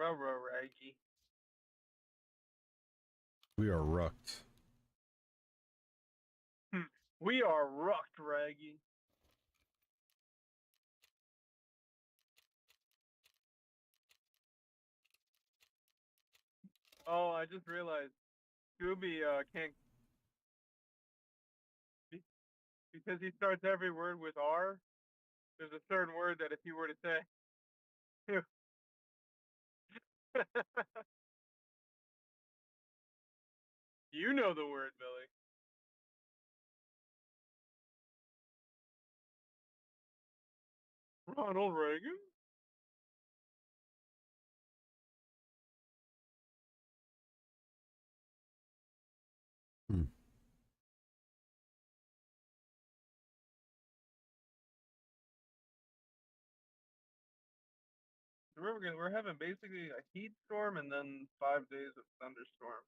Raggy. We are rucked. We are rucked, Raggy. Oh, I just realized Scooby can't, because he starts every word with R. There's a certain word that if you were to say, you know the word, Billy. Ronald Reagan? We're having basically a heat storm and then 5 days of thunderstorm.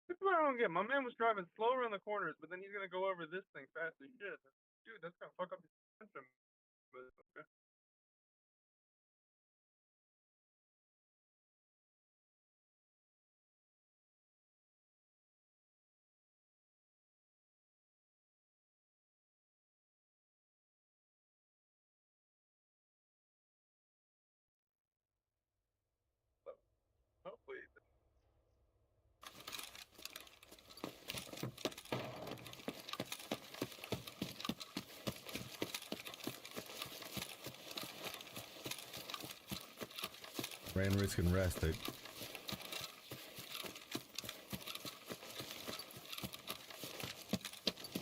That's what I don't get. My man was driving slow around the corners, but then he's gonna go over this thing fast as shit. Dude, that's gonna fuck up his suspension. But okay. Hopefully. Ran, risk, and rest it.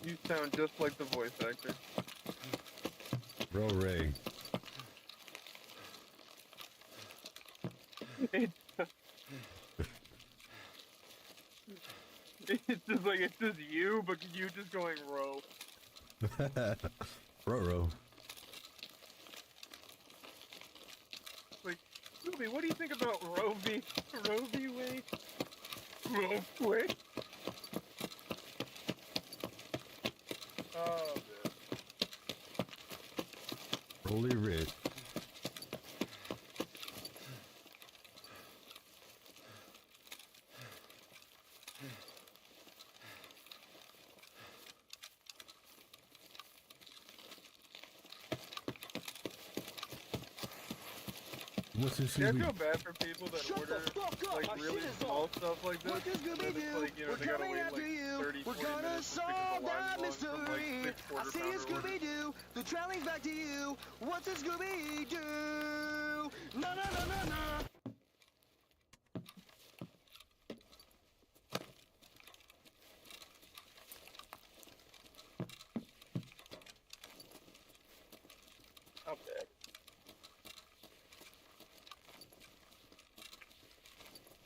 You sound just like the voice actor. Bro Ray. It's just you, but you just going row. Ro. Like, Scooby, what do you think about Roe v. Wade? Roe Wade? Oh, man. Holy Red. What's this? Yeah, I feel bad for people that order like really small stuff like this. And then it's like, you know, they gotta wait like 30, 40 minutes just because the line's long from like 6 quarter-pounder orders. The trailing's back to you. What's a Scooby-Doo? No. Not bad.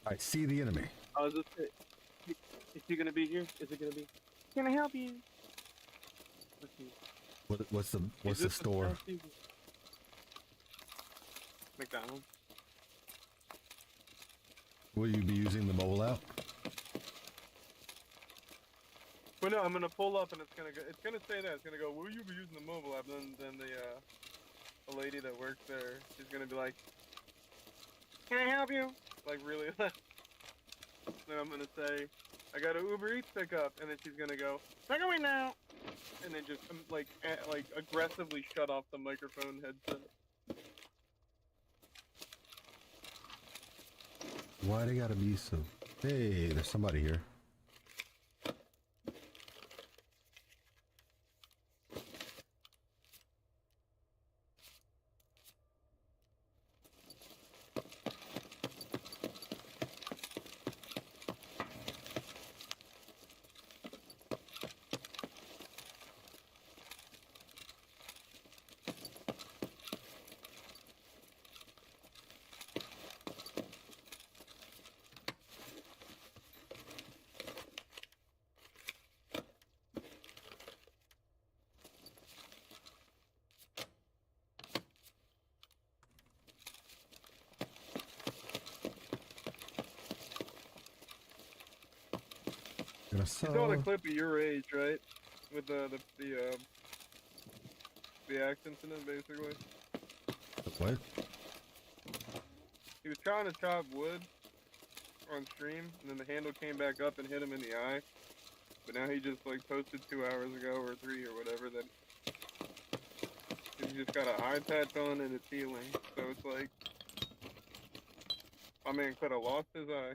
I see the enemy. Oh, is he gonna be here? Is it gonna be? Can I help you? Let's see. What's the store? McDonald's. Will you be using the mobile app? Well, no, I'm gonna pull up and it's gonna say that. It's gonna go, will you be using the mobile app? Then the lady that works there, she's gonna be like, can I help you? Like really loud. Then I'm gonna say, I got an Uber Eats pickup, and then she's gonna go, take away now, and then just like aggressively shut off the microphone headset. Why they gotta be so? Hey, there's somebody here. Gonna You saw the sell. clip of your age, right? With the axe incident, basically. What? He was trying to chop wood on stream, and then the handle came back up and hit him in the eye. But now he just like posted 2 hours ago or 3 or whatever that he just got an eye patch on and it's healing. So it's like, my man could have lost his eye.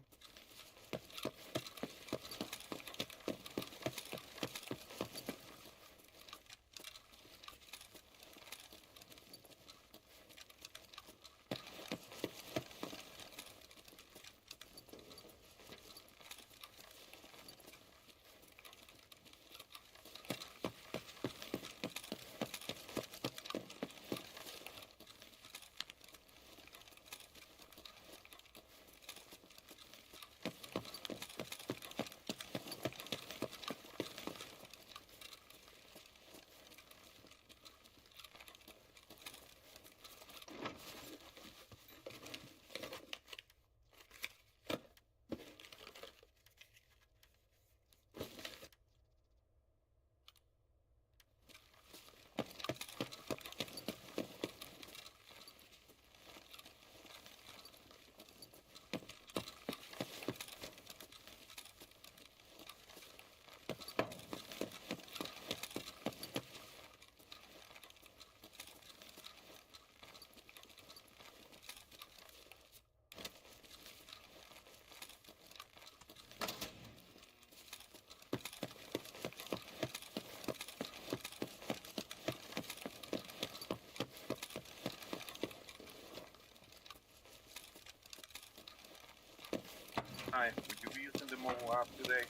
Hi, would you be using the mobile app today?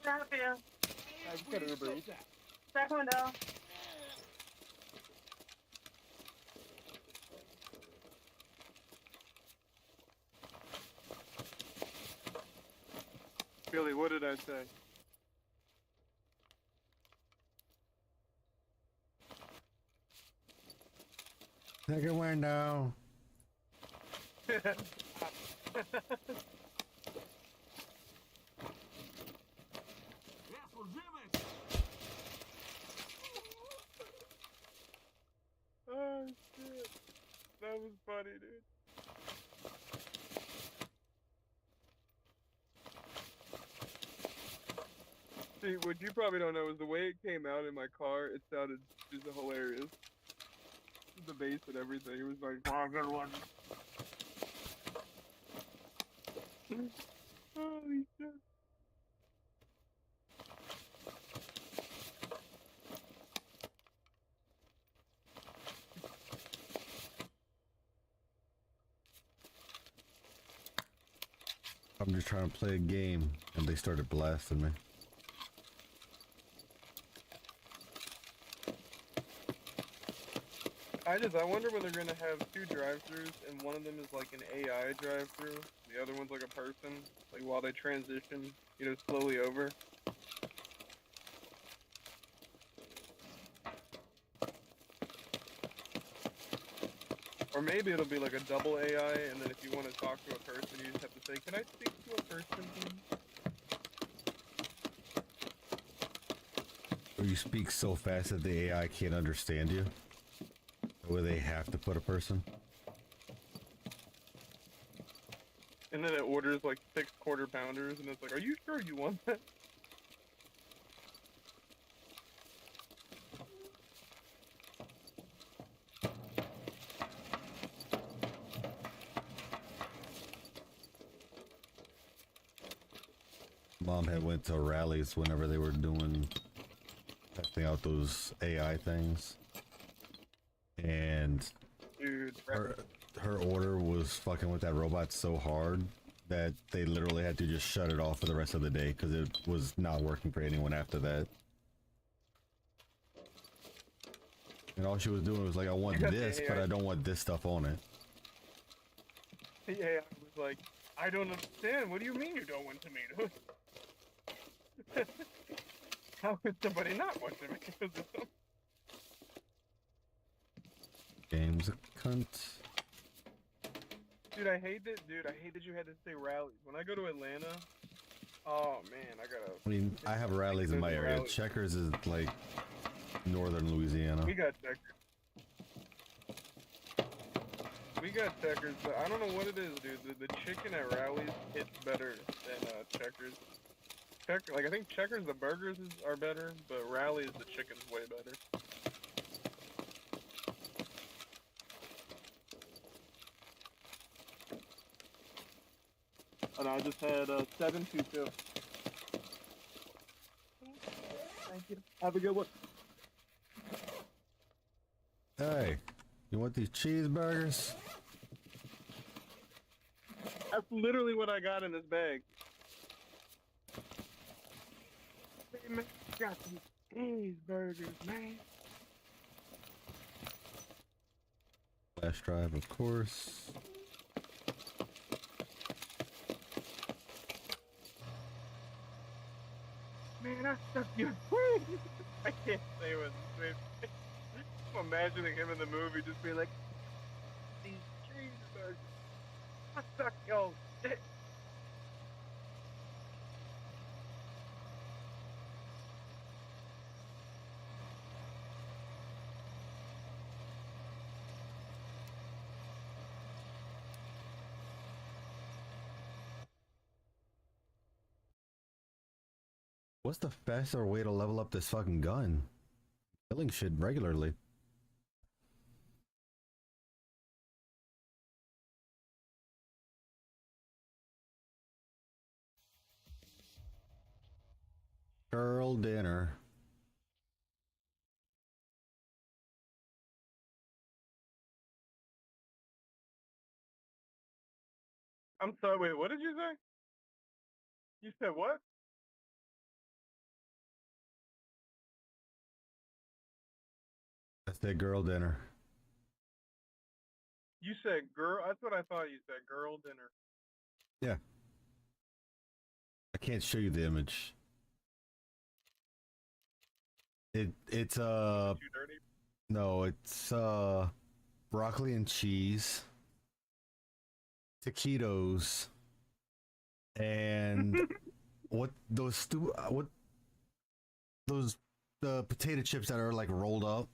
Stop here. I just got an Uber Eats. Second window. Billy, what did I say? Second window. Oh shit. That was funny, dude. See, what you probably don't know is the way it came out in my car, it sounded just hilarious. The bass and everything, it was like, oh, good one. Holy shit. I'm just trying to play a game, and they started blasting me. I wonder when they're gonna have 2 drive-thrus, and one of them is like an AI drive-thru, the other one's like a person, like while they transition, you know, slowly over. Or maybe it'll be like a double AI, and then if you want to talk to a person, you just have to say, "Can I speak to a person, please?" Or you speak so fast that the AI can't understand you. Where they have to put a person. And then it orders like 6 quarter pounders, and it's like, "Are you sure you want that?" Mom had went to rallies whenever they were doing testing out those AI things, and Dude, her order was fucking with that robot so hard that they literally had to just shut it off for the rest of the day because it was not working for anyone after that. And all she was doing was like, I want this, but I don't want this stuff on it. the AI was like, "I don't understand. What do you mean you don't want tomatoes?" How could somebody not watch it? Because of some- Game's a cunt. Dude, I hate that. Dude, I hate that you had to say rallies. When I go to Atlanta, oh man, I gotta. I mean, I have rallies in my There's area. rallies. Checkers is like northern Louisiana. We got checkers. We got checkers, but I don't know what it is, dude. The chicken at rallies hits better than checkers. Like I think checkers, the burgers are better, but rallies, the chicken's way better. And I just had 722. Thank you. Have a good one. Hey, you want these cheeseburgers? That's literally what I got in this bag. Hey, man, got some cheeseburgers, man. Flash drive, of course. Man, I stuck you. I can't say what this is. I'm imagining him in the movie just being like, these cheeseburgers. I stuck your dick. What's the faster way to level up this fucking gun? Killing shit regularly. Girl dinner. I'm sorry, wait, what did you say? You said what? That's the girl dinner. You said girl, that's what I thought you said, girl dinner. Yeah. I can't show you the image. It's Too dirty? no, it's broccoli and cheese, taquitos, and what those the potato chips that are like rolled up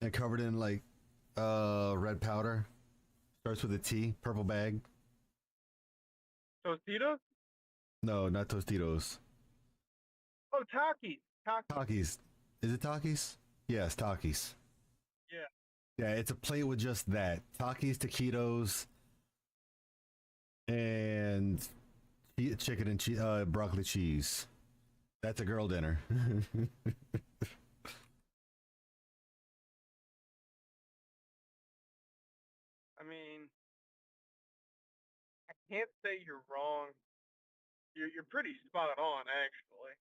and covered in like red powder. Starts with a T, purple bag. Tostitos? No, not Tostitos. Oh, Takis. Takis. Is it Takis? Yes, Takis. Yeah. Yeah, it's a plate with just that. Takis, taquitos, and chicken and broccoli cheese. That's a girl dinner. I mean, I can't say you're wrong. You're pretty spot on, actually.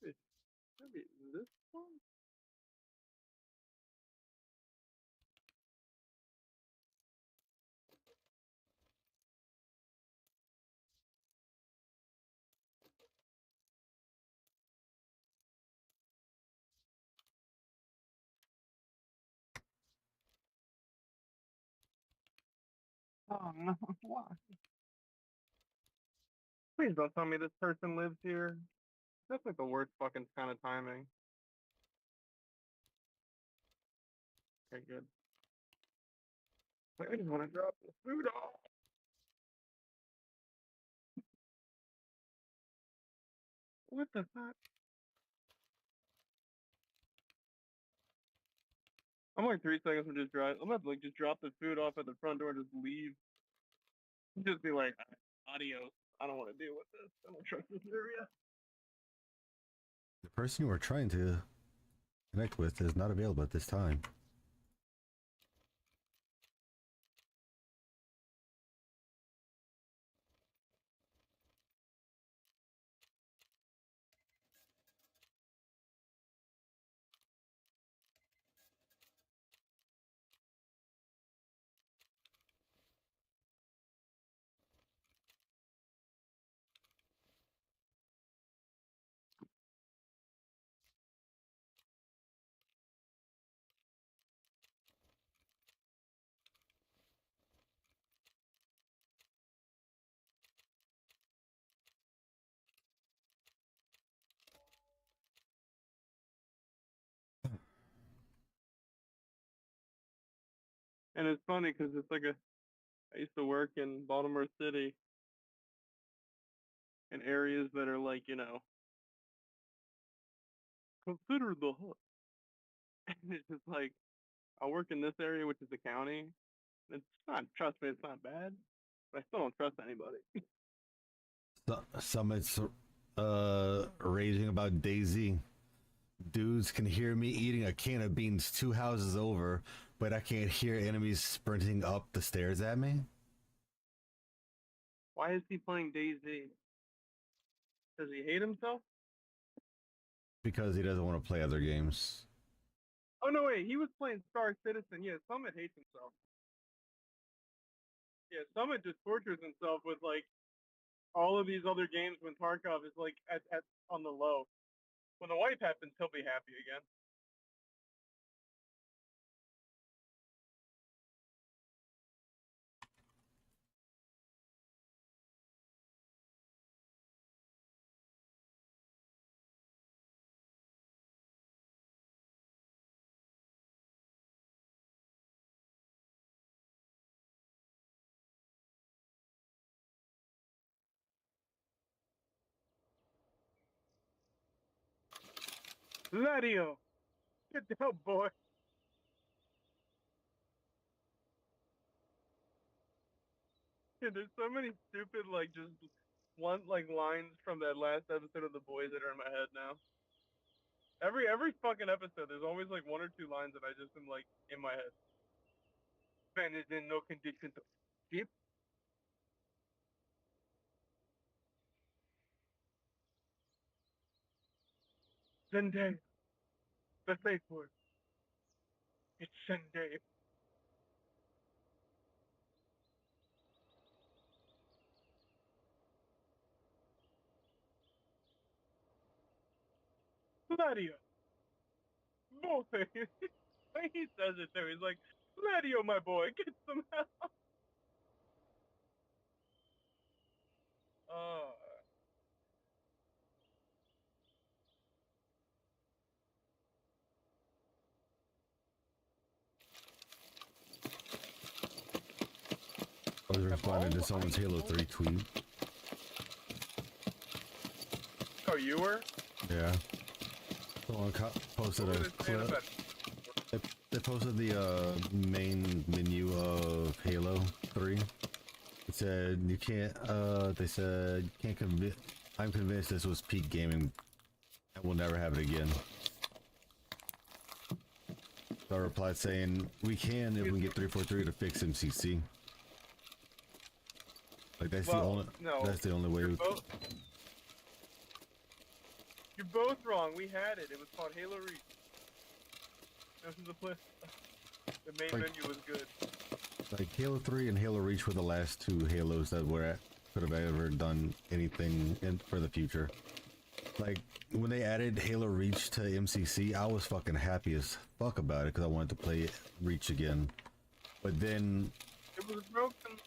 Wait, maybe this one? Oh no, why? Please don't tell me this person lives here. That's like the worst fucking kind of timing. Okay, good. I just want to drop the food off. What the fuck? I'm like 3 seconds from just drive. I'm about to like just drop the food off at the front door and just leave. Just be like, audio. I don't want to deal with this. I don't trust this area. The person you are trying to connect with is not available at this time. And it's funny because it's like I used to work in Baltimore City in areas that are like, consider the hood. And it's just like, I work in this area, which is the county. And it's not, trust me, it's not bad. But I still don't trust anybody. Summit's raging about Daisy. Dudes can hear me eating a can of beans 2 houses over, but I can't hear enemies sprinting up the stairs at me. Why is he playing DayZ? Does he hate himself? Because he doesn't want to play other games. Oh, no, wait. He was playing Star Citizen. Yeah, Summit hates himself. Yeah, Summit just tortures himself with, like, all of these other games when Tarkov is, like, at on the low. When the wipe happens, he'll be happy again. Ladio! Get down, boy! Yeah, there's so many stupid, like, just lines from that last episode of The Boys that are in my head now. Every fucking episode, there's always, like, 1 or 2 lines that I just am, like, in my head. Ben is in no condition to skip. Sunday. The safe word. It's Sunday. Ladio! Boy! He says it too. He's like, Ladio, my boy, get some help! Oh. I was responding to someone's Halo 3 tweet. Oh, you were? Yeah. Someone posted a clip. They posted the main menu of Halo 3. It said, you can't, they said, you can't convince, I'm convinced this was peak gaming and we'll never have it again. So I replied saying, we can if we get 343 to fix MCC. Like that's that's the only way we... You're both wrong. We had it. It was called Halo Reach. This is the place. The main menu was good. Like Halo 3 and Halo Reach were the last 2 Halos that could have ever done anything for the future. Like when they added Halo Reach to MCC, I was fucking happy as fuck about it because I wanted to play Reach again. But then it was broken.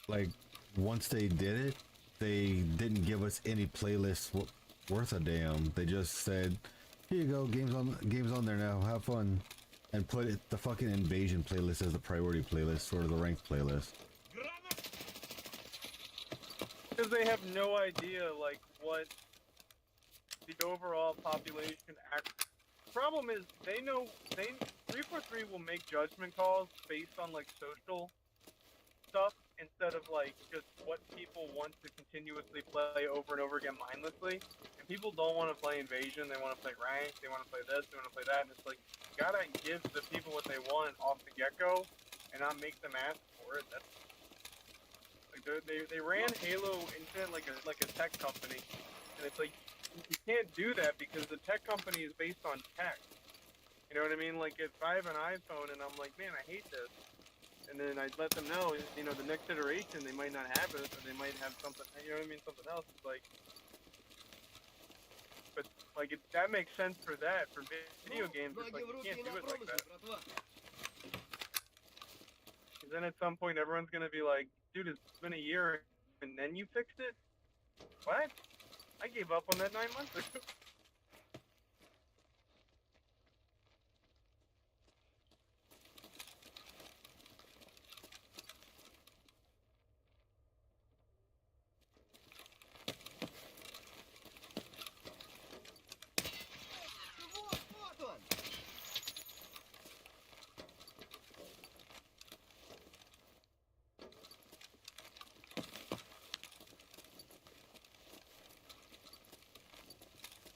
Like once they did it, they didn't give us any playlists worth a damn. They just said, "Here you go, games on there now. Have fun," and put the fucking Invasion playlist as the priority playlist or the ranked playlist. Because they have no idea, like, what the overall population problem is. They know 343 will make judgment calls based on like social stuff instead of like just what people want to continuously play over and over again mindlessly. And people don't want to play Invasion, they want to play Rank, they want to play this, they want to play that, and it's like, you gotta give the people what they want off the get-go, and not make them ask for it. That's like they ran Halo into like a tech company, and it's like, you can't do that because the tech company is based on tech. You know what I mean? Like, if I have an iPhone and I'm like, man, I hate this, and then I let them know, you know, the next iteration they might not have it, or they might have something, you know what I mean, something else. It's like, but like that makes sense for that. For video games, it's like you can't do it like that. Because then at some point everyone's gonna be like, dude, it's been a year, and then you fixed it? What? I gave up on that 9 months ago. Вот он!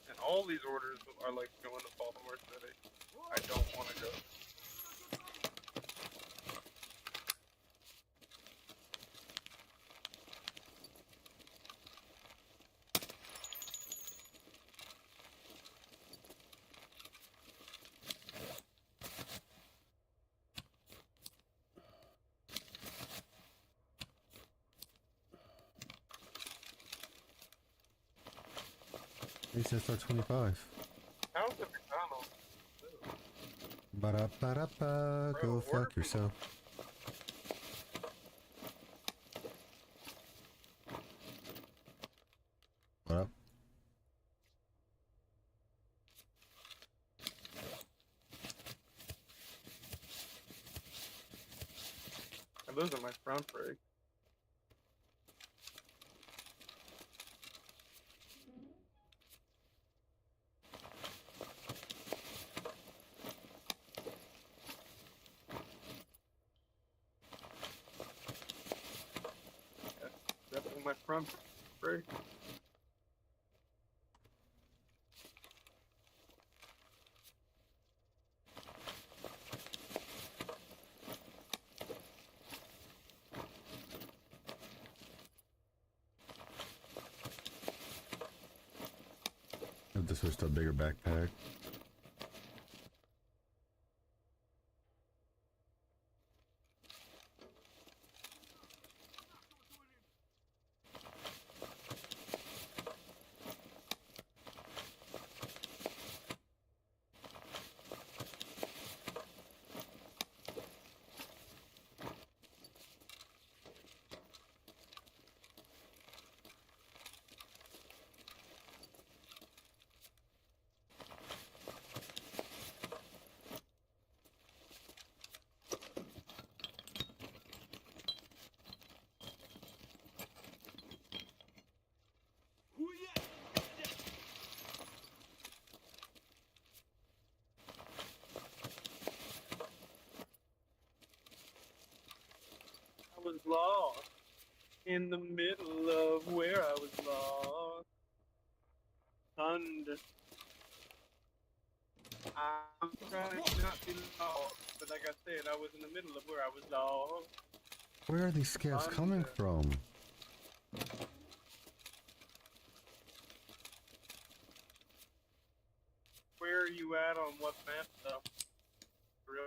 And all these orders are like going to Baltimore City. I don't want to go. He said start 25. How's the McDonald's? Ba-da-ba-da-ba, Bro, go order fuck from- yourself. What up? I'm losing my front brake. Definitely my front brake. Have to switch to a bigger backpack. I was lost in the middle of where I was lost. Thunder. I'm trying to not be lost, but like I said, I was in the middle of where I was lost. Where are these scavs coming from? Where are you at on what map though? Real.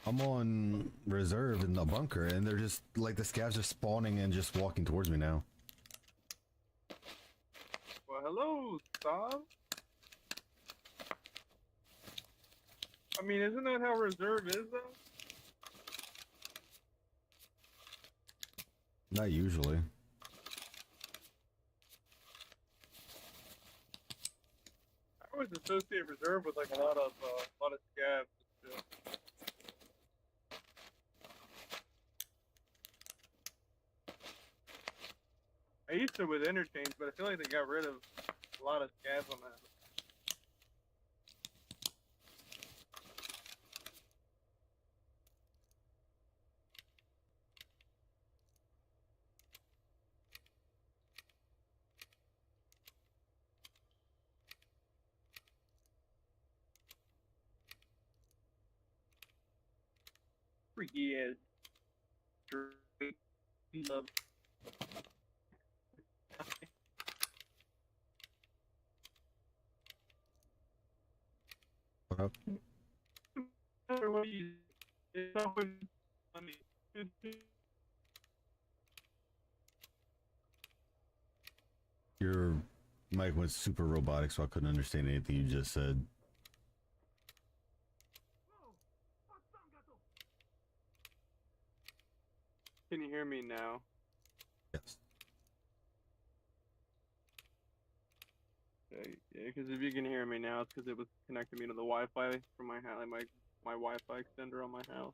I'm on reserve in the bunker, and they're just like the scavs are spawning and just walking towards me now. Well, hello, Sav. I mean, isn't that how reserve is though? Not usually. I always associate reserve with like a lot of scabs and shit. I used to with interchange, but I feel like they got rid of a lot of scabs on that. Freaky ass. Love. What up? What do you? It's not when funny. Your mic went super robotic, so I couldn't understand anything you just said. Can you hear me now? Yes. Okay, yeah, because if you can hear me now, it's because it was connecting me to the Wi-Fi from my house, my Wi-Fi extender on my house.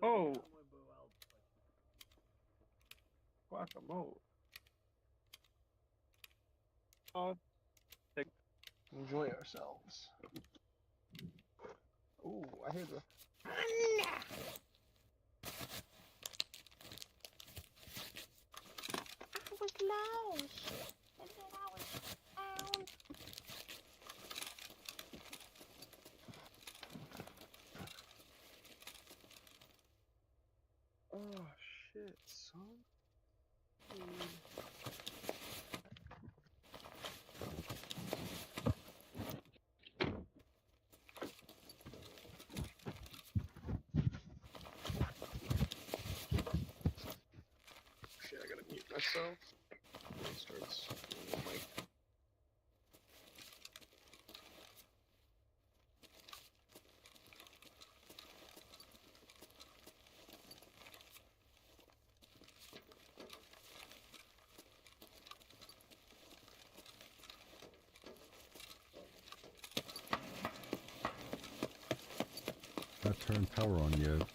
Oh, guacamole. Oh, take. Enjoy ourselves. Ooh, I hear the. I was lost. And then I was found. Oh shit, son. Shit, I gotta mute myself. It starts doing the mic. Not turned power on yet.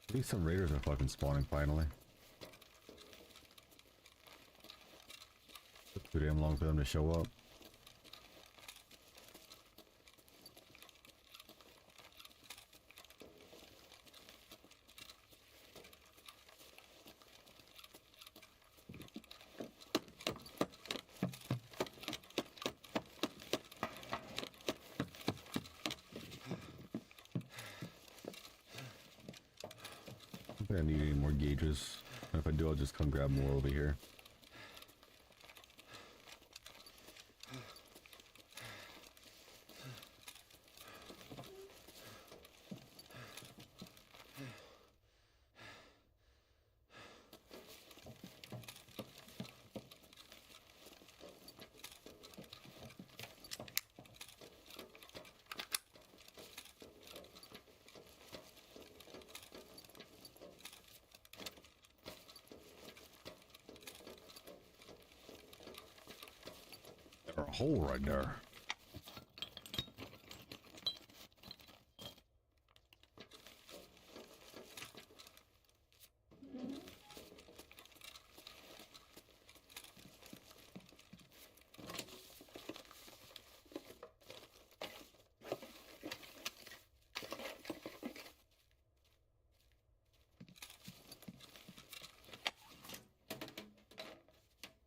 At least some raiders are fucking spawning finally. Took too damn long for them to show up. I don't think I need any more gauges. If I do, I'll just come grab more over here. a hole right there.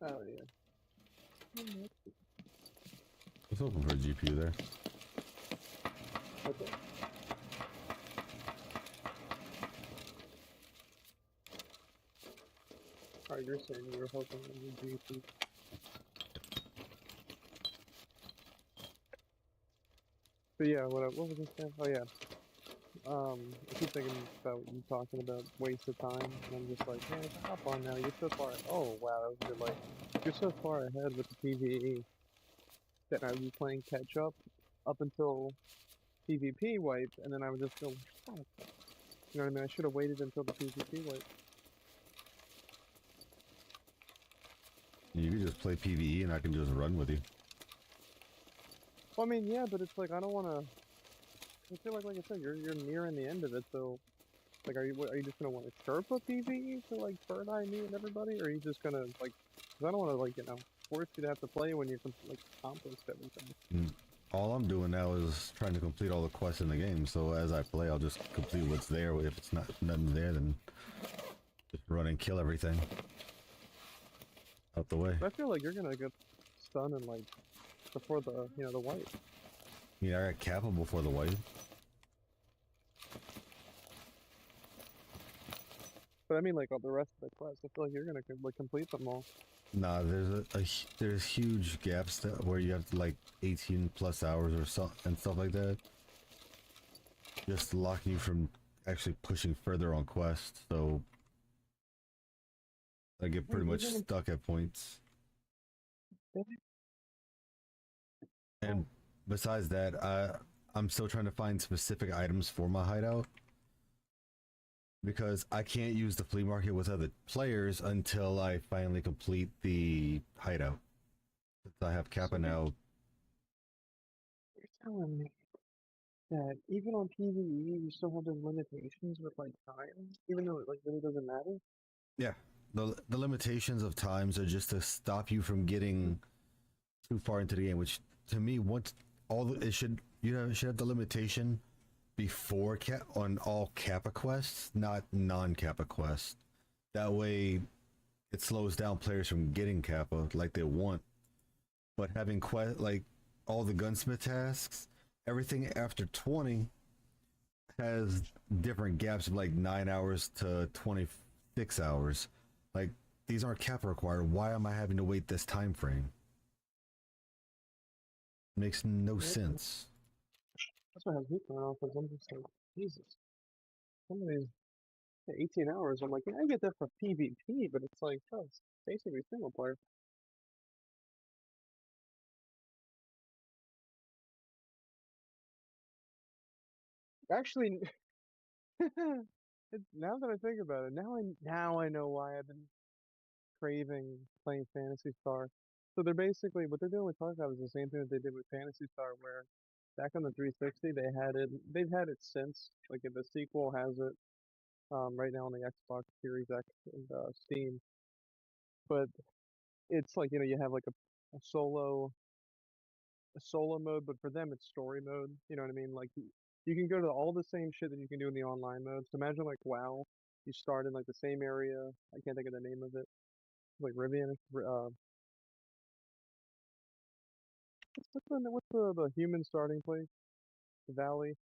Oh yeah. I was hoping for a GPU there. Okay. Oh, you're saying you were hoping on the GP. But yeah, what was I saying? Oh yeah. I keep thinking about you talking about waste of time, and I'm just like, man, hop on now. You're so far. Oh wow, that was a good light. You're so far ahead with the PvE that I was playing catch up until PvP wipe, and then I would just go, oh. You know what I mean? I should have waited until the PvP wipe. You could just play PvE and I can just run with you. Well, I mean, yeah, but it's like I don't want to. I feel like I said, you're nearing the end of it, so like, are you just gonna want to Sherpa PvE to like Bird Eye me and everybody, or are you just gonna like? Cause I don't want to like force you to have to play when you can like accomplish everything. All I'm doing now is trying to complete all the quests in the game. So as I play, I'll just complete what's there. If it's not nothing there, then just run and kill everything out the way. I feel like you're gonna get stunned and like before the the wipe. Yeah, I got Kappa before the wipe. But I mean, like all the rest of the quests, I feel like you're gonna like complete them all. Nah, there's huge gaps where you have to like 18 plus hours or so and stuff like that. Just locking you from actually pushing further on quests. So I get pretty much stuck at points. And besides that, I'm still trying to find specific items for my hideout. Because I can't use the flea market with other players until I finally complete the hideout. Since I have Kappa now. You're telling me that even on PvE you still have those limitations with like time, even though it like really doesn't matter? Yeah. The limitations of times are just to stop you from getting too far into the game, which to me once it should have the limitation before on all Kappa quests, not non-Kappa quests. That way it slows down players from getting Kappa like they want. But having like all the gunsmith tasks, everything after 20 has different gaps of like 9 hours to 26 hours. Like these aren't Kappa required. Why am I having to wait this time frame? Makes no sense. That's what has me thrown off. Is I'm just like, Jesus. Some of these 18 hours, I'm like, yeah, I get that for PvP, but it's like, oh, it's basically single player. Actually, now that I think about it, now I know why I've been craving playing Phantasy Star. So they're basically what they're doing with Tarkov is the same thing that they did with Phantasy Star, where back on the 360 they've had it since, like the sequel has it right now on the Xbox Series X and Steam. But it's like you have like a solo mode, but for them it's story mode. You know what I mean? Like you can go to all the same shit that you can do in the online mode. So imagine like WoW, you start in like the same area. I can't think of the name of it. Like Rivian. What's the human starting place? The valley.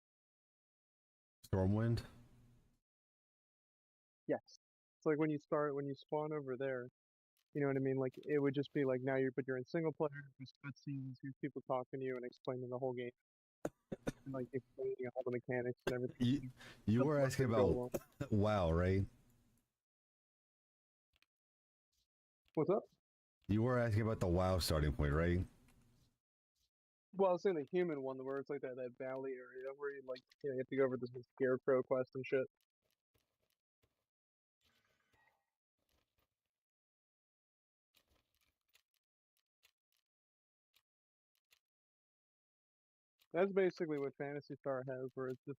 Stormwind? Yes. It's like when you spawn over there. You know what I mean? Like it would just be like now you're in single player. There's cutscenes, there's people talking to you and explaining the whole game, and, like explaining all the mechanics and everything. You were asking about WoW, right? What's up? You were asking about the WoW starting point, right? Well, I was saying the human one, where it's like that valley area where you like you have to go over this scarecrow quest and shit. That's basically what Phantasy Star has, where it's just,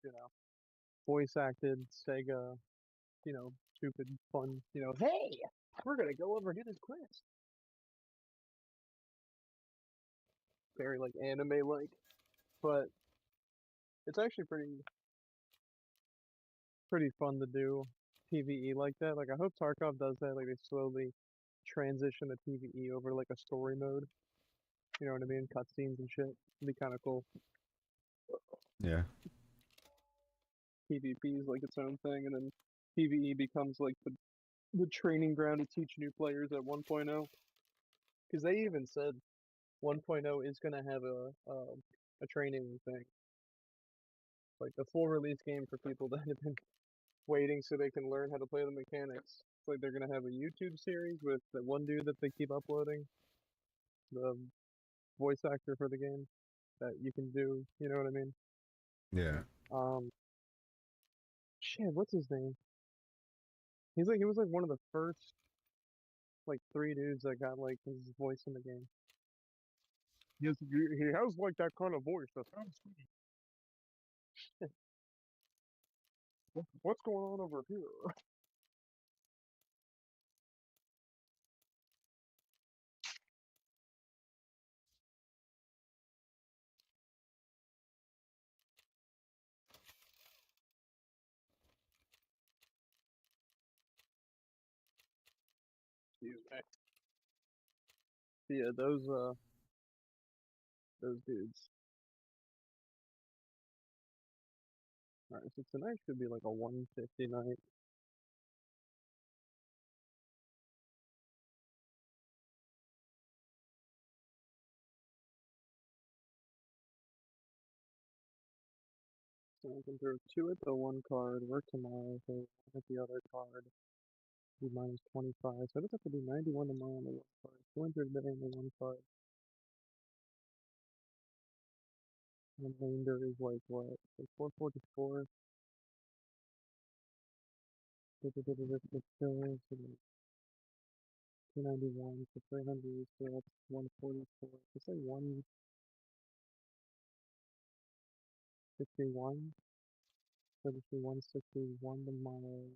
voice acted, Sega, stupid fun, hey, we're gonna go over and do this quest. Very like anime like, but it's actually pretty fun to do PvE like that. Like I hope Tarkov does that, like they slowly transition the PvE over to like a story mode. You know what I mean? Cutscenes and shit. It'd be kind of cool. Yeah. PvP is like its own thing, and then PvE becomes like the training ground to teach new players at 1.0. Because they even said 1.0 is gonna have a training thing, like a full release game for people that have been waiting so they can learn how to play the mechanics. It's like they're gonna have a YouTube series with the one dude that they keep uploading, the voice actor for the game that you can do. You know what I mean? Yeah. Um, shit, what's his name? He was like one of the first like 3 dudes that got like his voice in the game. He has like that kind of voice. That sounds sweet. What's going on over here? Excuse me. Yeah, those dudes. Alright, so tonight should be like a 150 night. So I can throw 2 at the one card, work tomorrow, so 1 at the other card. Be minus 25. So I just have to do 91 tomorrow on the one card, 200 today on the one card. And the remainder is like what? Like 444. So 291 to 300, so that's 144. Let's say 161. So this is 161 tomorrow.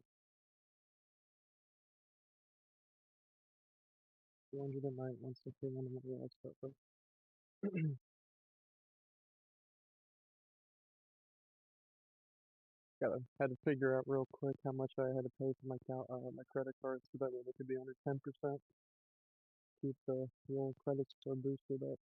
200 tonight, 161 tomorrow. That's perfect. Had to figure out real quick how much I had to pay for my credit card so that way they could be under 10%. Keep the old credit score boosted up.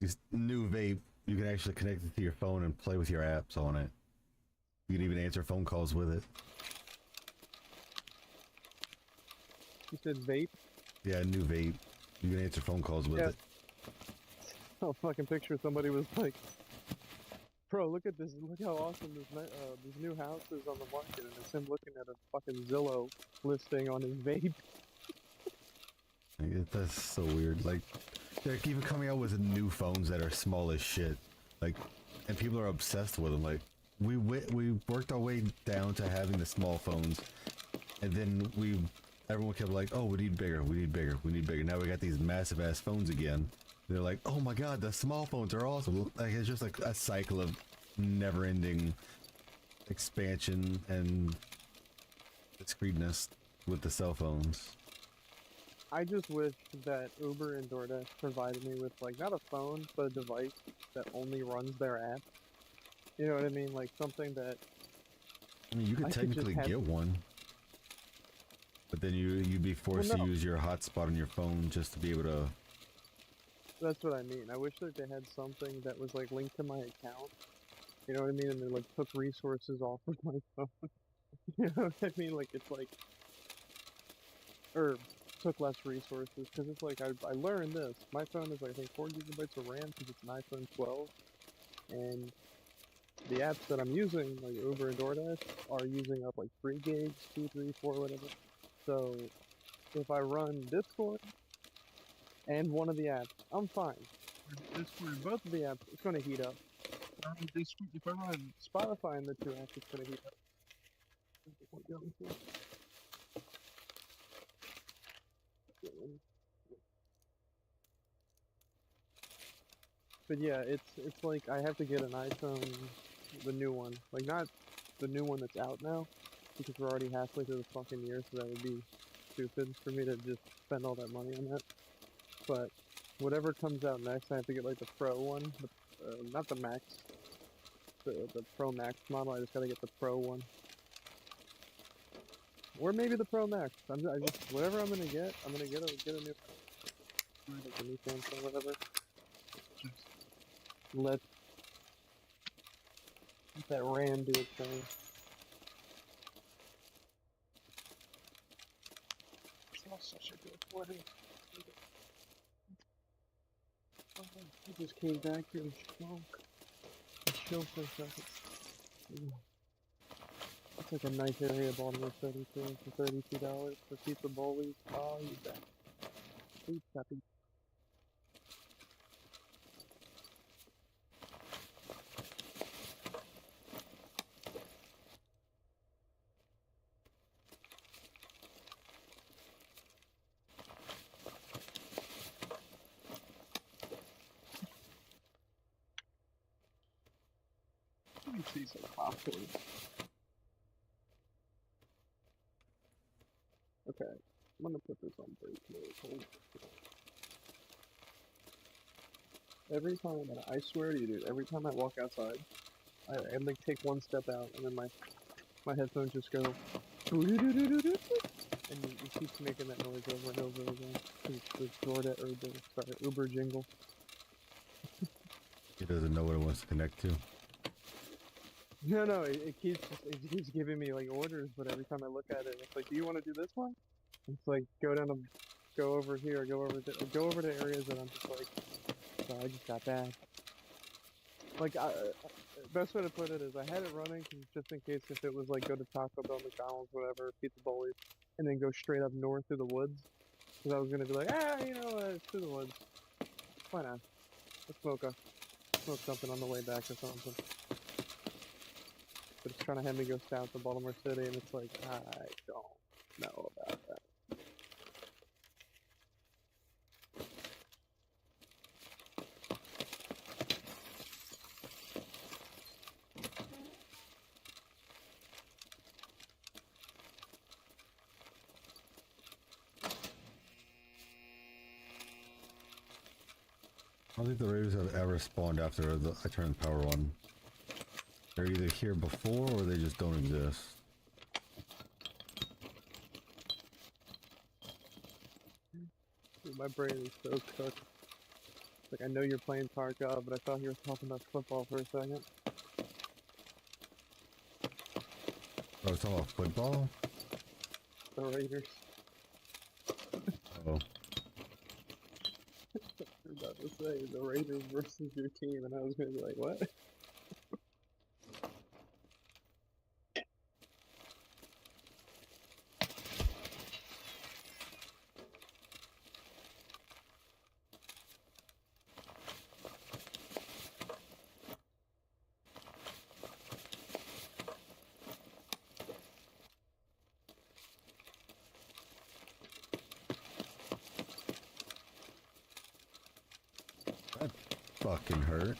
This new vape, you can actually connect it to your phone and play with your apps on it. You can even answer phone calls with it. You said vape? Yeah, new vape. You can answer phone calls with Yeah. it. Oh, fucking picture somebody was like, bro, look at this, look how awesome this new house is on the market, and it's him looking at a fucking Zillow listing on his vape. That's so weird. Like, they're even coming out with new phones that are small as shit. Like, and people are obsessed with them. Like, we worked our way down to having the small phones, and then everyone kept like, oh, we need bigger, we need bigger, we need bigger. Now we got these massive ass phones again. They're like, oh my god, the small phones are awesome. Like, it's just like a cycle of never-ending expansion and discreteness with the cell phones. I just wish that Uber and DoorDash provided me with, like, not a phone, but a device that only runs their app. You know what I mean? Like, something that... I mean, you could technically get one. But then you'd be forced to use your hotspot on your phone just to be able to... That's what I mean. I wish that they had something that was, like, linked to my account. You know what I mean? And they, like, took resources off of my phone. You know what I mean? Like, it's like... Or took less resources, because it's like, I learned this. My phone is, like, I think 4 gigabytes of RAM because it's an iPhone 12. And the apps that I'm using, like Uber and DoorDash, are using up, like, 3 gigs, 2, 3, 4, whatever. So, if I run Discord and one of the apps, I'm fine. Discord, Both of the apps, it's gonna heat up. Discord, if I run Spotify and the two apps, it's gonna heat up. But yeah, it's like I have to get an iPhone, the new one. Like not the new one that's out now, because we're already halfway through the fucking year, so that would be stupid for me to just spend all that money on that. But whatever comes out next, I have to get like the Pro one, not the Max, the Pro Max model. I just gotta get the Pro one, or maybe the Pro Max. I just whatever I'm gonna get a new, like a new Samsung, whatever. Let that RAM do its thing. That's such a good order. I just came back here and chill for a second. It's like a nice area, Baltimore City too, for $32 for pizza bowlies. Oh, you bet. Pizza. Let me see some popcorn. Okay, I'm gonna put this on break mode. Hold. Every time, and I swear to you, dude, every time I walk outside, I like take one step out, and then my headphones just go, and it keeps making that noise over and over again. It's the DoorDash or the Uber jingle. He doesn't know what it wants to connect to. No, it keeps giving me like orders, but every time I look at it, it's like, do you want to do this one? It's like go over here, go over to areas that I'm just like, oh, I just got that. Like, best way to put it is I had it running just in case if it was like go to Taco Bell, McDonald's, whatever, Pizza Bowlies, and then go straight up north through the woods. Because I was gonna be like, you know what, it's through the woods. Why not? Let's smoke something on the way back or something. But it's trying to have me go south to Baltimore City, and it's like, I don't know about that. I don't think the Raiders have ever spawned after I turned power on. They're either here before or they just don't exist. Dude, my brain is so cooked. Like, I know you're playing Tarkov, but I thought you were talking about football for a second. I was talking about football? The Raiders. Oh. I was about to say, the Raiders versus your team, and I was gonna be like, what? That fucking hurt.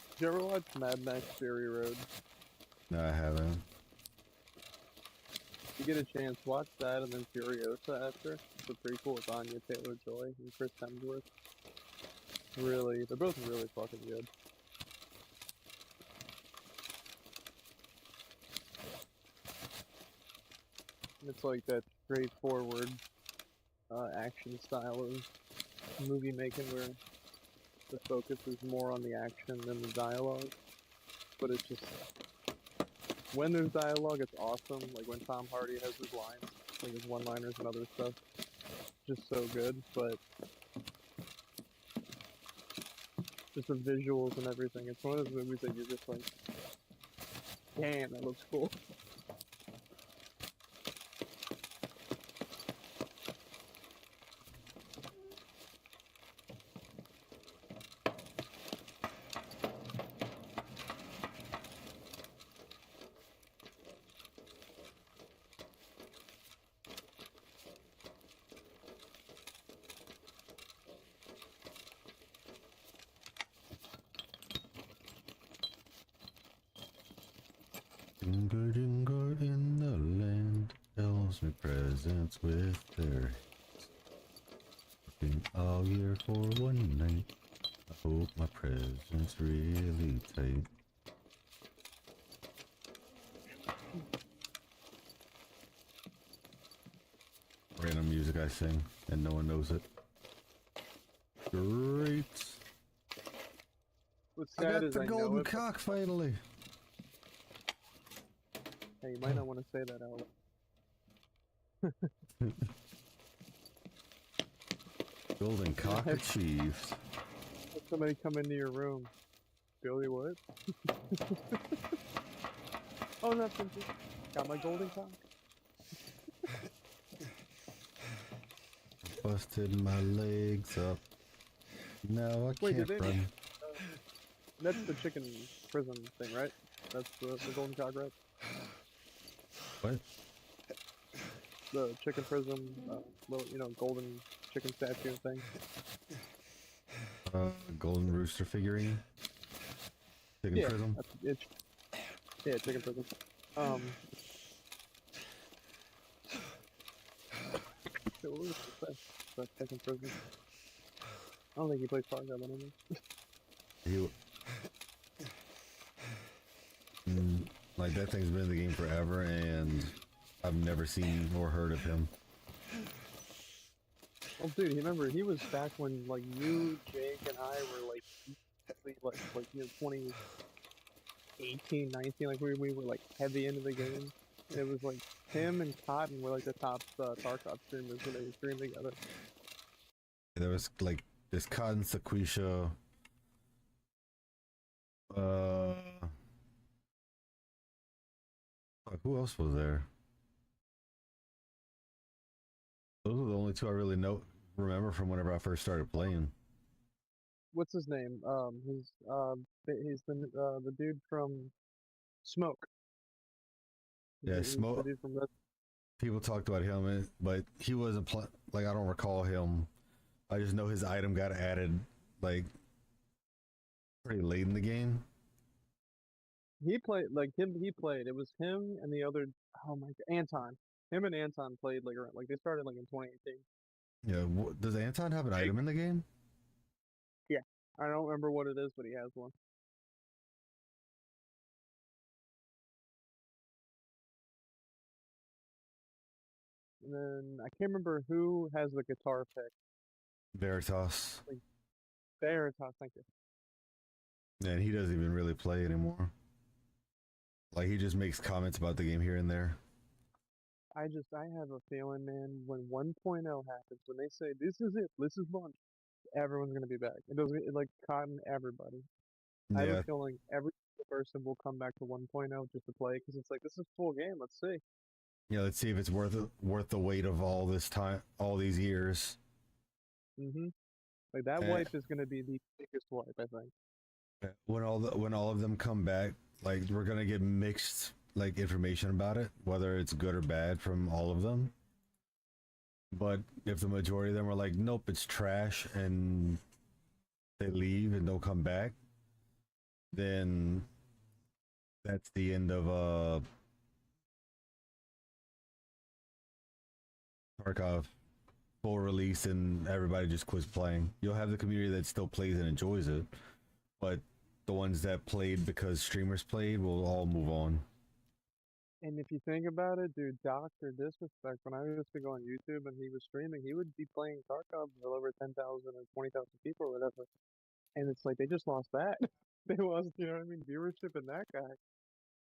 Did you ever watch Mad Max Fury Road? No, I haven't. If you get a chance, watch that and then Furiosa after. It's a prequel with Anya Taylor-Joy and Chris Hemsworth. Really, they're both really fucking good. It's like that straightforward action style of movie making where the focus is more on the action than the dialogue. But it's just, when there's dialogue, it's awesome. Like when Tom Hardy has his lines, like his one-liners and other stuff. Just so good, but just the visuals and everything. It's one of those movies that you're just like, damn, that looks cool. Jingle, jingle in the land, elves make presents with their hands. Working all year for one night. I hope my present's really tight. Random music I sing, and no one knows it. Great! What's I sad got is the I know golden it. cock finally! Hey, you might not want to say that out loud. Golden cock achieved. Have somebody come into your room. Billy, what? Oh, nothing. Got my golden cock. Busted my legs up. Now I Wait, can't did they- run. That's the chicken prison thing, right? That's the golden cock, right? What? The chicken prison, little, you know, golden chicken statue thing. Golden rooster figurine. Chicken Yeah, prism. yeah, chicken prison. So what was it say? That chicken prison. I don't think he plays Fargo anymore. He, like that thing's been in the game forever, and I've never seen or heard of him. Oh, dude, you remember he was back when like you, Jake, and I were like you know 2018, 19, like we were like heavy into the game. And it was like him and Cotton were like the top Tarkov streamers when they would stream together. There was like this Cotton Sequisha. Fuck, who else was there? Those are the only two I really remember from whenever I first started playing. What's his name? He's the dude from Smoke. Yeah, He's Smoke. The dude from Res- People talked about him, but he wasn't like I don't recall him. I just know his item got added like pretty late in the game. He played like him. He played. It was him and the other. Oh my god, Anton. Him and Anton played like around, like they started like in 2018. Yeah, does Anton have an item in the game? Yeah, I don't remember what it is, but he has one. And then I can't remember who has the guitar pick. Veritas. Veritas, thank you. And he doesn't even really play anymore. Like he just makes comments about the game here and there. I have a feeling, man, when 1.0 happens, when they say this is it, this is launch, everyone's gonna be back. It doesn't like Cotton everybody. I have Yeah, a feeling every person will come back to 1.0 just to play because it's like this is full game. Let's see. yeah. Let's see if it's worth the weight of all this time, all these years. Like that Eh. wipe is gonna be the biggest wipe, I think. When all of them come back, like we're gonna get mixed like information about it, whether it's good or bad from all of them. But if the majority of them are like, nope, it's trash, and they leave and don't come back, then that's the end of Tarkov full release, and everybody just quits playing. You'll have the community that still plays and enjoys it, but the ones that played because streamers played will all move on. And if you think about it, dude, Dr. Disrespect, when I used to go on YouTube and he was streaming, he would be playing Tarkov with over 10,000 or 20,000 people or whatever. And it's like they just lost that. They lost, you know what I mean, viewership in that guy.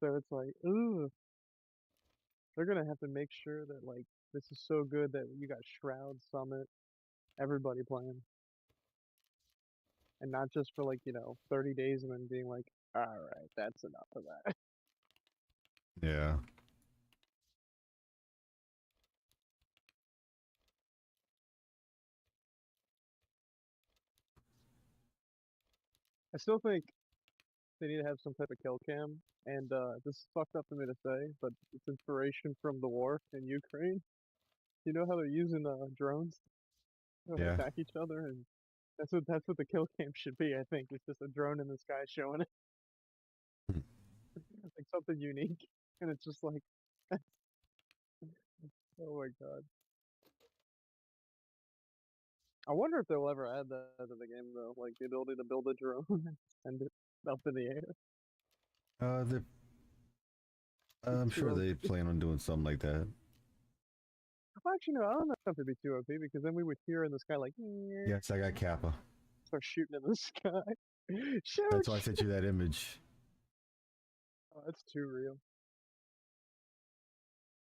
So it's like, ooh, they're gonna have to make sure that like this is so good that you got Shroud, Summit, everybody playing. And not just for like, you know, 30 days and then being like, alright, that's enough of that. Yeah. I still think they need to have some type of kill cam. And this is fucked up for me to say, but it's inspiration from the war in Ukraine. You know how they're using drones to Yeah. attack each other, and that's what the kill cam should be. I think it's just a drone in the sky showing it, like something unique. and it's just like, oh my god. I wonder if they'll ever add that to the game though, like the ability to build a drone and send it up in the air. They're, I'm Too sure they OP. plan on doing something like that. Well, actually, no, I don't know if it'd be too OP because then we would hear in the sky like, Yes, I got Kappa. start shooting in the sky. Shoot! That's why I sent you that image. Oh, that's too real.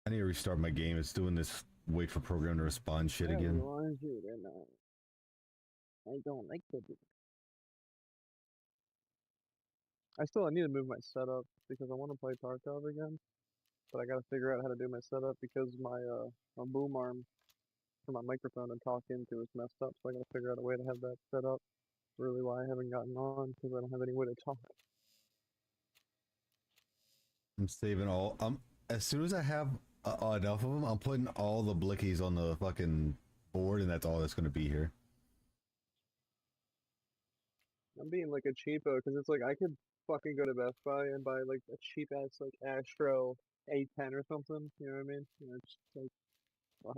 I need to restart my game. It's doing this wait for program to respond shit again. Everyone's shooting now. I don't like to do. I need to move my setup because I want to play Tarkov again, but I gotta figure out how to do my setup because my boom arm for my microphone and talk into is messed up, so I gotta figure out a way to have that set up. Really why I haven't gotten on because I don't have any way to talk. I'm saving all. As soon as I have enough of them, I'm putting all the blickies on the fucking board, and that's all that's gonna be here. I'm being like a cheapo because it's like I could fucking go to Best Buy and buy like a cheap ass like Astro A10 or something. You know what I mean? You know, it's like what?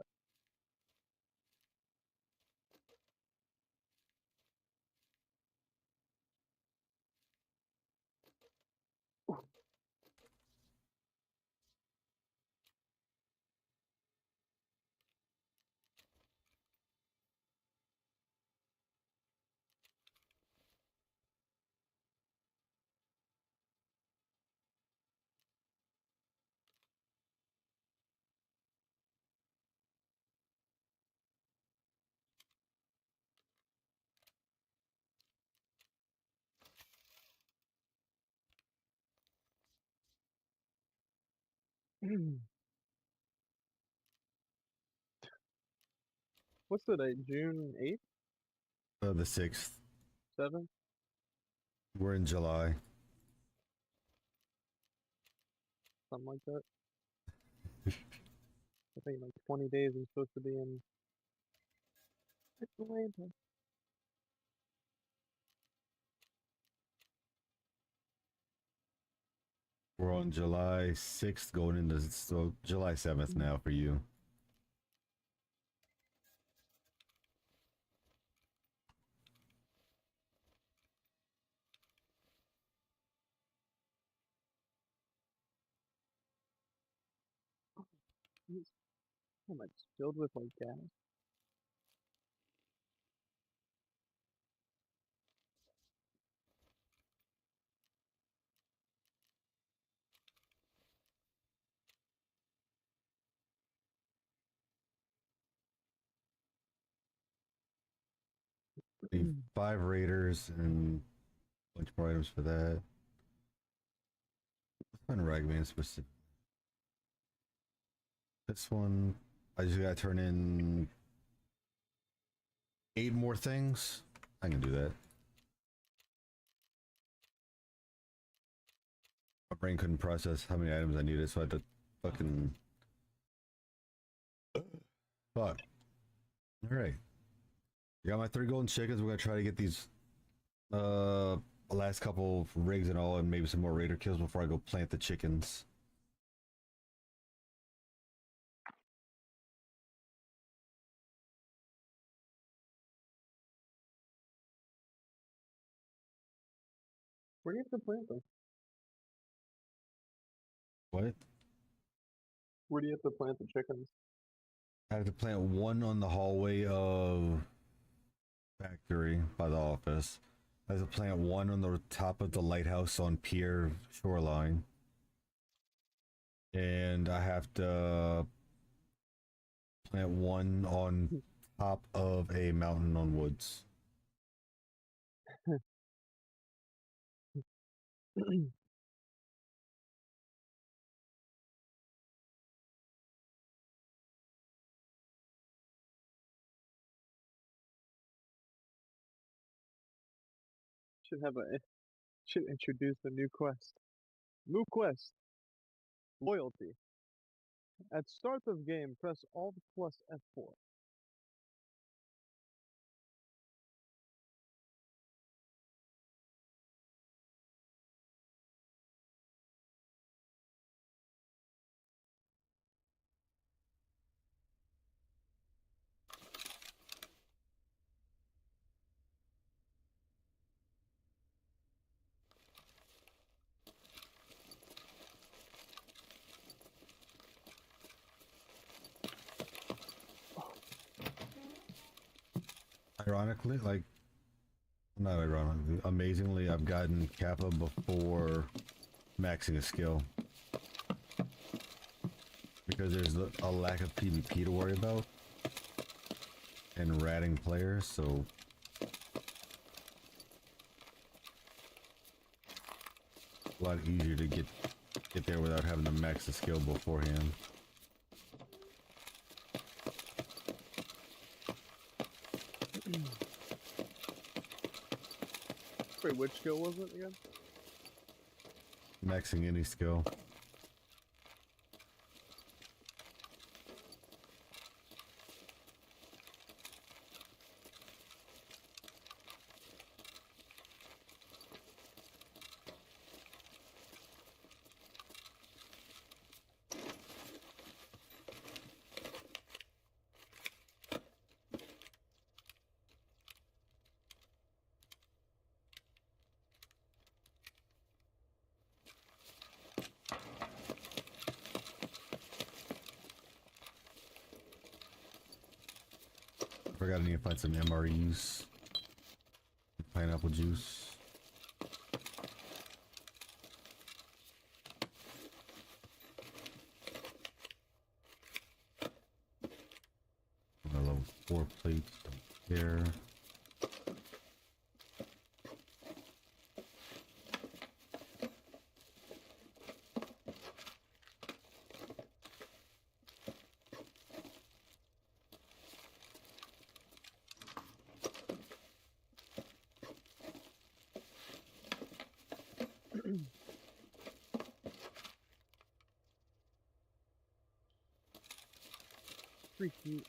What's the date? June 8th, The 6th. 7th? We're in July. Something like that. I think like 20 days I'm supposed to be in Atlanta. We're on July 6th, going into so July 7th now for you. How much filled with like gas? Need 5 raiders and a bunch more items for that. Let's find Ragman specific. This one, I just gotta turn in 8 more things. I can do that. My brain couldn't process how many items I needed, so I had to fucking... Fuck. Alright. Got my 3 golden chickens. We're gonna try to get these last couple of rigs and all, and maybe some more raider kills before I go plant the chickens. Where do you have to plant them? What? Where do you have to plant the chickens? I have to plant 1 on the hallway of factory by the office. I have to plant 1 on the top of the lighthouse on pier shoreline. And I have to plant 1 on top of a mountain on woods. Should have a should introduce a new quest. New quest. Loyalty. At start of game, press Alt plus F4. Ironically, like, not ironically, amazingly, I've gotten Kappa before maxing a skill. Because there's a lack of PvP to worry about. And ratting players, so... a lot easier to get there without having to max the skill beforehand. Wait, which skill was it again? Maxing any skill. Forgot I need to find some MREs. Pineapple juice. Level 4 plates, don't care. Freaky.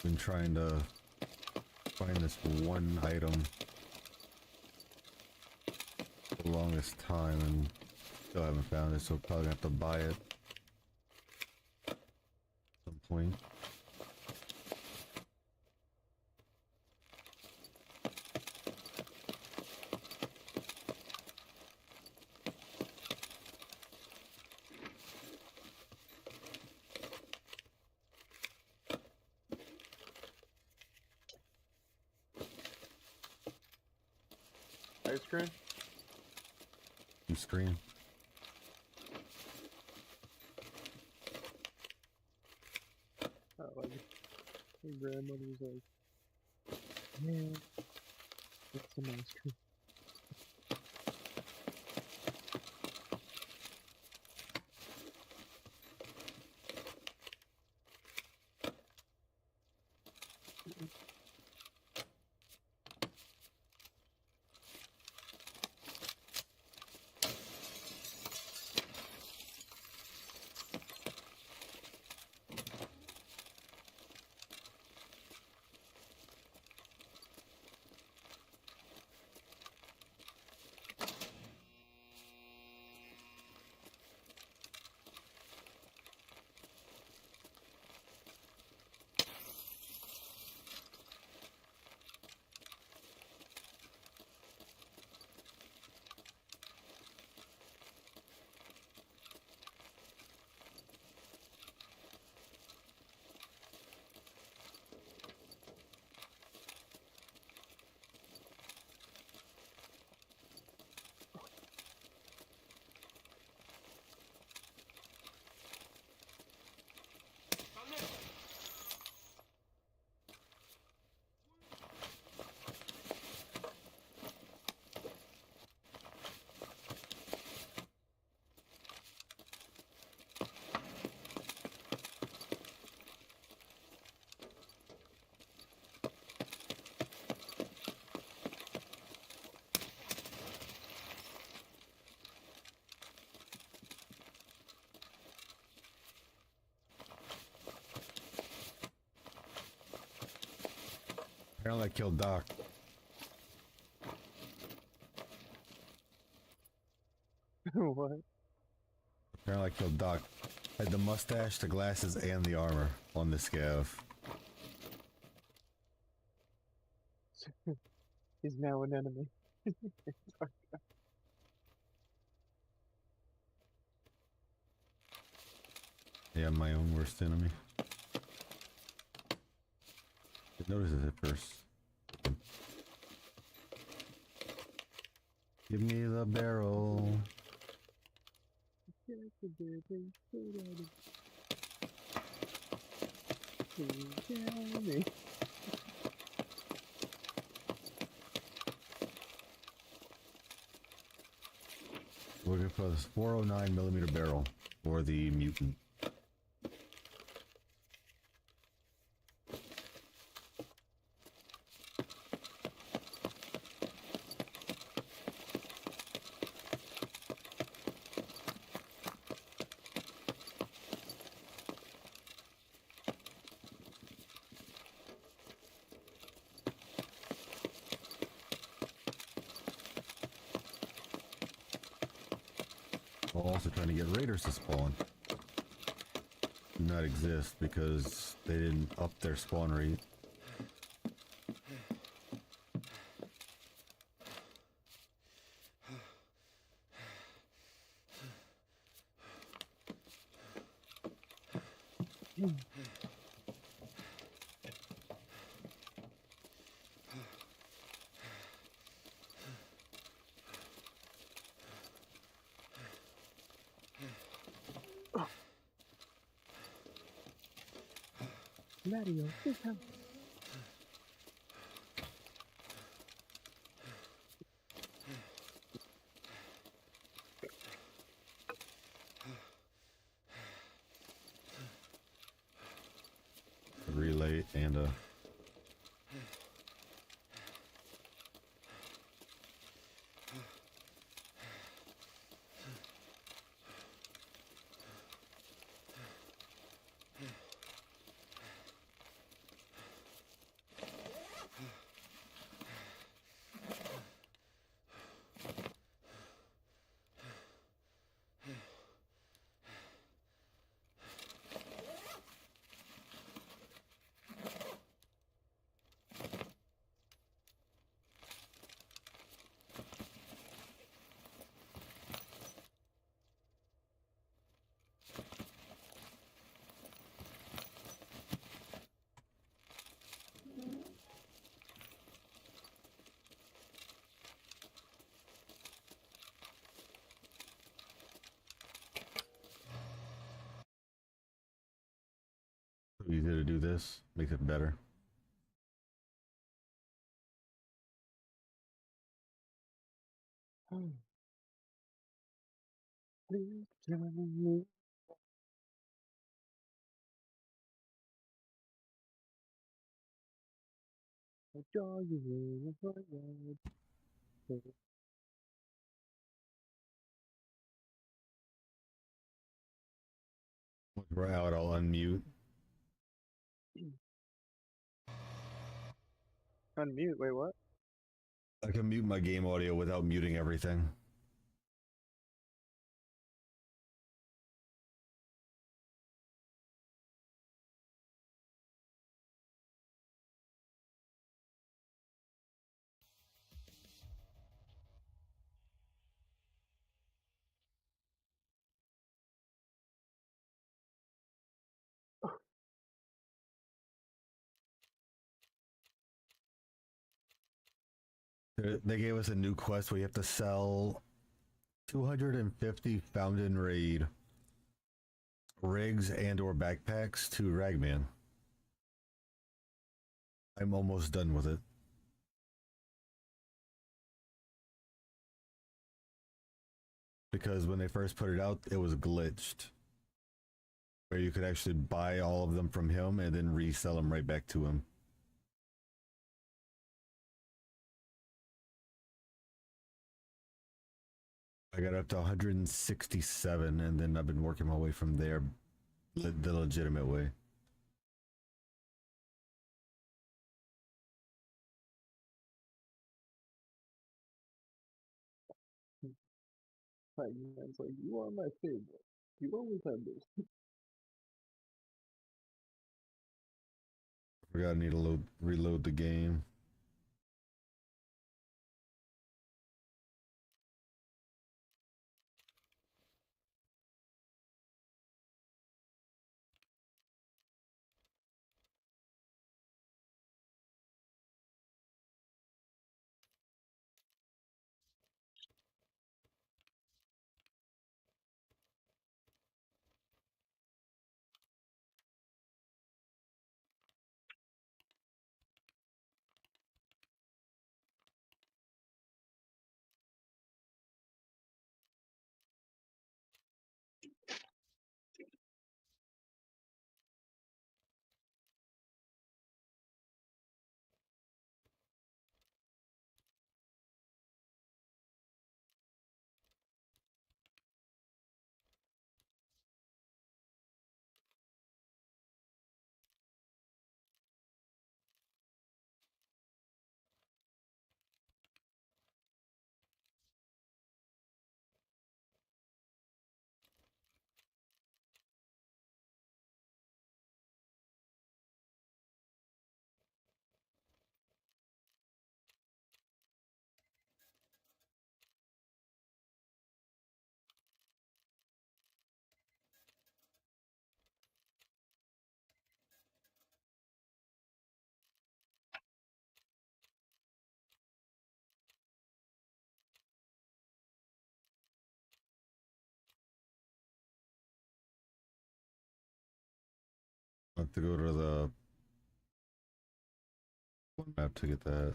Been trying to find this one item for the longest time and still haven't found it, so probably gonna have to buy it at some point. Ice cream? You scream. Like, your grandmother was like, man, get some ice cream. Apparently I killed Doc. What? Apparently I killed Doc. Had the mustache, the glasses, and the armor on the scav. He's now an enemy. Yeah, I'm my own worst enemy. It notices it first. Give me the barrel. We're gonna put this 409mm barrel for the mutant. While also trying to get raiders to spawn. Do not exist because they didn't up their spawn rate. Mario, this house. A relay and a... Easy to do this, makes it better. Please tell me. What are you doing for that? Once we're out, I'll unmute. Unmute, wait, what? I can mute my game audio without muting everything. They gave us a new quest where you have to sell 250 found in raid rigs and or backpacks to Ragman. I'm almost done with it. Because when they first put it out, it was glitched. Where you could actually buy all of them from him and then resell them right back to him. I got up to 167 and then I've been working my way from there the legitimate way. Pac-Man's like, you are my favorite. You always have this. Forgot I need to reload the game. I have to go to the map to get that.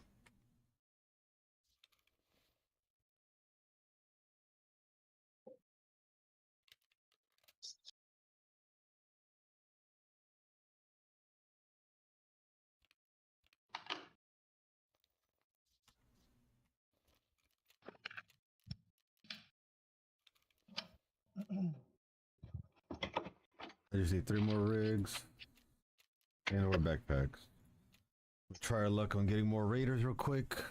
I just need 3 more rigs and or backpacks. We'll try our luck on getting more raiders real quick.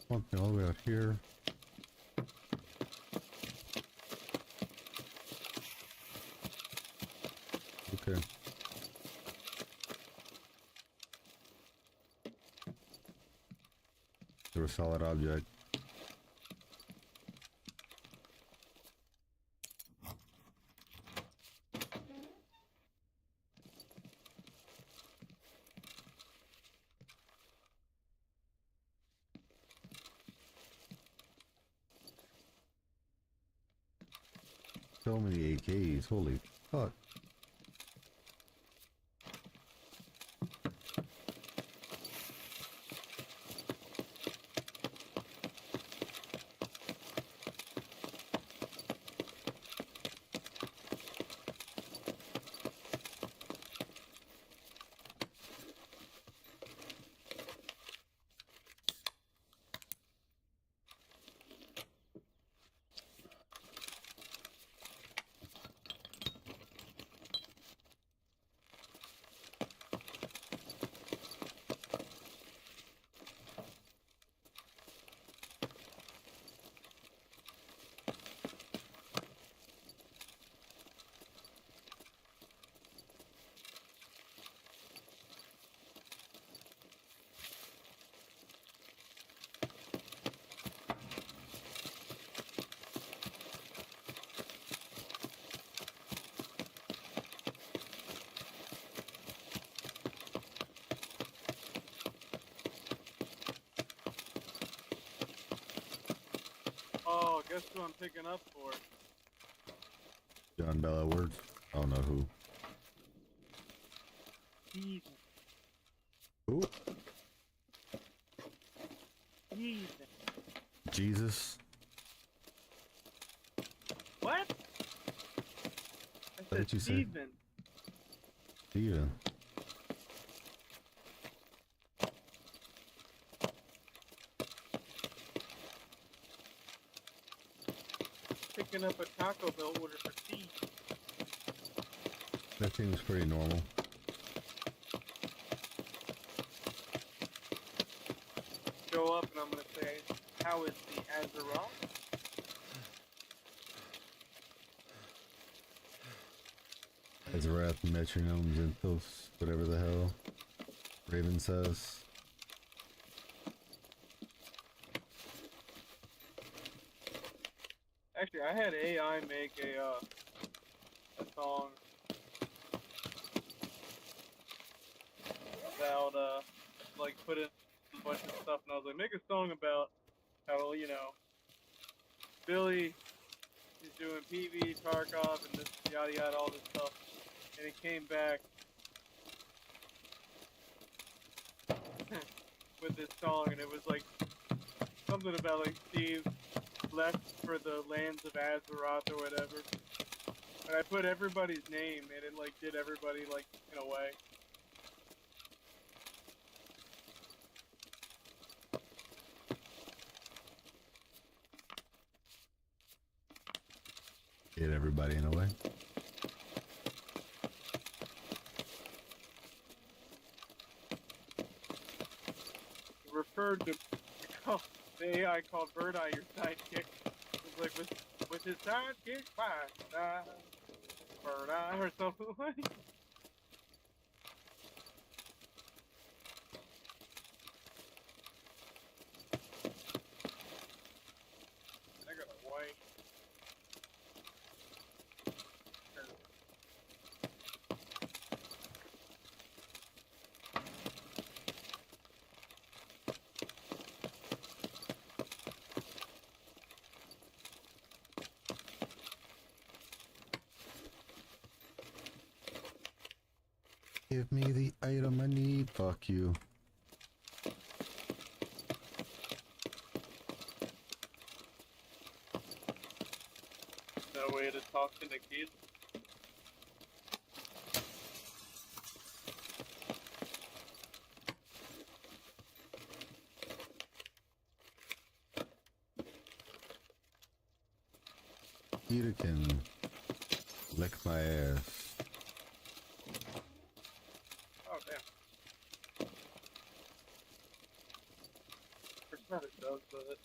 Something all the way out here. Okay. They're a solid object. So many AKs, holy fuck. guess who I'm picking up for? John Bell Edwards. I don't know who. Steven. Who? Steven. Jesus. What? I What said did you say? Steven. Steven. Picking up a Taco Bell order for Steve. That seems pretty normal. Show up and I'm gonna say, how is the Azeroth? Azarath, metronomes, Zinthos, whatever the hell Raven says. Actually, I had AI make a song about, like, put in a bunch of stuff, and I was like, make a song about how, you know, Billy is doing PV, Tarkov, and this yada yada, all this stuff, and it came back with this song, and it was like something about like Steve left for the lands of Azeroth or whatever. And I put everybody's name, and it like did everybody like in a way. Get everybody in a way. Referred to the AI called Bird Eye your sidekick. It was like with his sidekick, Bird Eye or something like. I got a white. Give me the item I need. Fuck you. No way to talk to the kids. Peter can lick my ass. Oh damn. It's not it does, but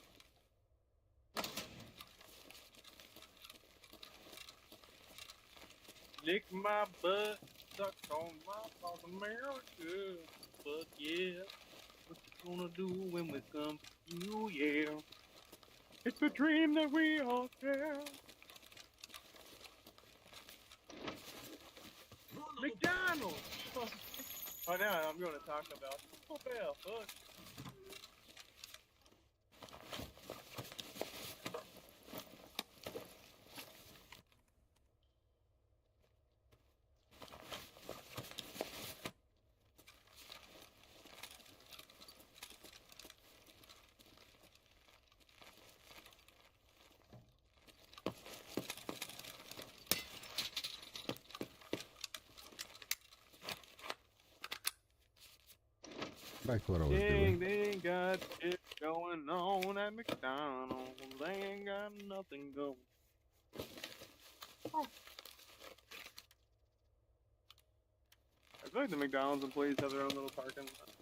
lick my butt, suck on my South America. But yeah, what you gonna do when we come to you? Yeah, it's a dream that we all share. McDonald's. Oh, now I'm going to talk about. Oh, hell, fuck. Back to what I was Dang, doing. they ain't got shit going on at McDonald's. They ain't got nothing going. Oh. I feel like the McDonald's employees have their own little parking lot.